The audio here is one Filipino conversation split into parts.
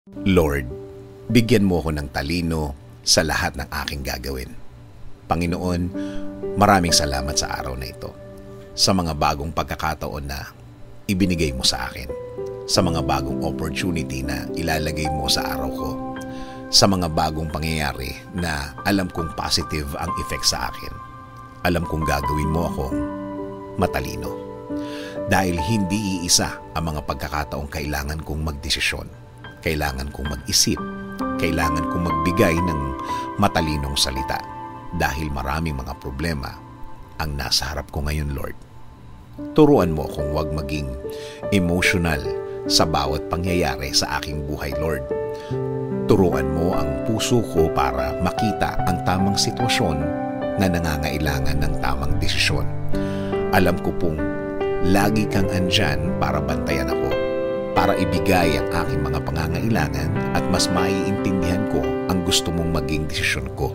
Lord, bigyan mo ako ng talino sa lahat ng aking gagawin. Panginoon, maraming salamat sa araw na ito, sa mga bagong pagkakataon na ibinigay mo sa akin, sa mga bagong opportunity na ilalagay mo sa araw ko, sa mga bagong pangyayari na alam kong positive ang effect sa akin. Alam kong gagawin mo akong matalino. Dahil hindi iisa ang mga pagkakataong kailangan kong magdesisyon, kailangan kong mag-isip, kailangan kong magbigay ng matalinong salita. Dahil maraming mga problema ang nasa harap ko ngayon, Lord. Turuan mo akong huwag maging emotional sa bawat pangyayari sa aking buhay, Lord. Turuan mo ang puso ko para makita ang tamang sitwasyon na nangangailangan ng tamang desisyon. Alam ko pong lagi kang andyan para bantayan ako, para ibigay ang aking mga pangangailangan at mas maiintindihan ko ang gusto mong maging desisyon ko.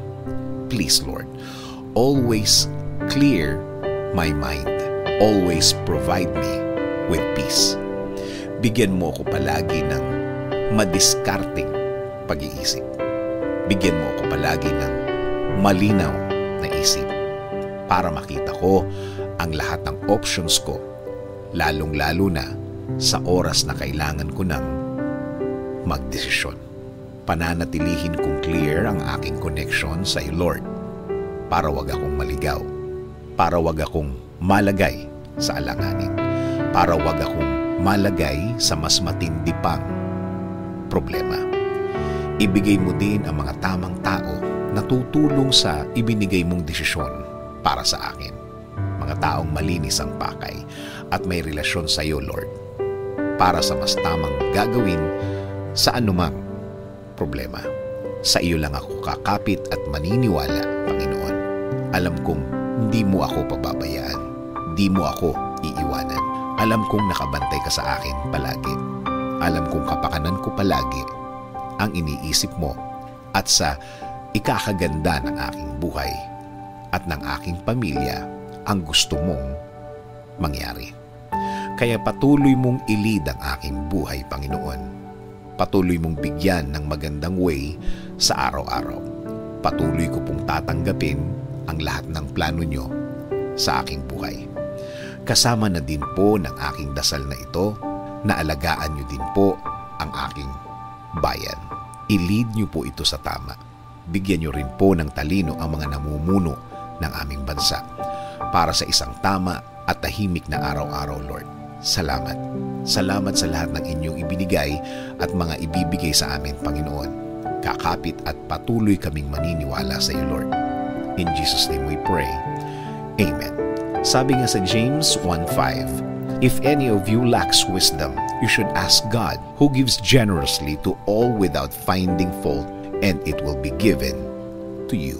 Please, Lord, always clear my mind. Always provide me with peace. Bigyan mo ako palagi ng madiskarteng pag-iisip. Bigyan mo ako palagi ng malinaw na isip para makita ko ang lahat ng options ko, lalong-lalo na sa oras na kailangan ko ng magdesisyon. Pananatilihin kong clear ang aking connection sa iyo, Lord, para wag akong maligaw, para wag akong malagay sa alanganin, para wag akong malagay sa mas matindi pang problema. Ibigay mo din ang mga tamang tao na tutulong sa ibinigay mong desisyon para sa akin. Mga taong malinis ang pakay at may relasyon sa iyo, Lord, para sa mas tamang gagawin sa anumang problema. Sa iyo lang ako kakapit at maniniwala, Panginoon. Alam kong hindi mo ako pababayaan. Di mo ako iiwanan. Alam kong nakabantay ka sa akin palagi. Alam kong kapakanan ko palagi ang iniisip mo at sa ikakaganda ng aking buhay at ng aking pamilya ang gusto mong mangyari. Kaya patuloy mong ilid ang aking buhay, Panginoon. Patuloy mong bigyan ng magandang way sa araw-araw. Patuloy ko pong tatanggapin ang lahat ng plano nyo sa aking buhay. Kasama na din po ng aking dasal na ito na alagaan nyo din po ang aking bayan. I-lead nyo po ito sa tama. Bigyan nyo rin po ng talino ang mga namumuno ng aming bansa para sa isang tama at tahimik na araw-araw, Lord. Salamat. Salamat sa lahat ng inyong ibinigay at mga ibibigay sa amin, Panginoon. Kakapit at patuloy kaming maniniwala sa iyo, Lord. In Jesus' name we pray. Amen. Sabi nga sa James 1:5, if any of you lacks wisdom, you should ask God, who gives generously to all without finding fault, and it will be given to you.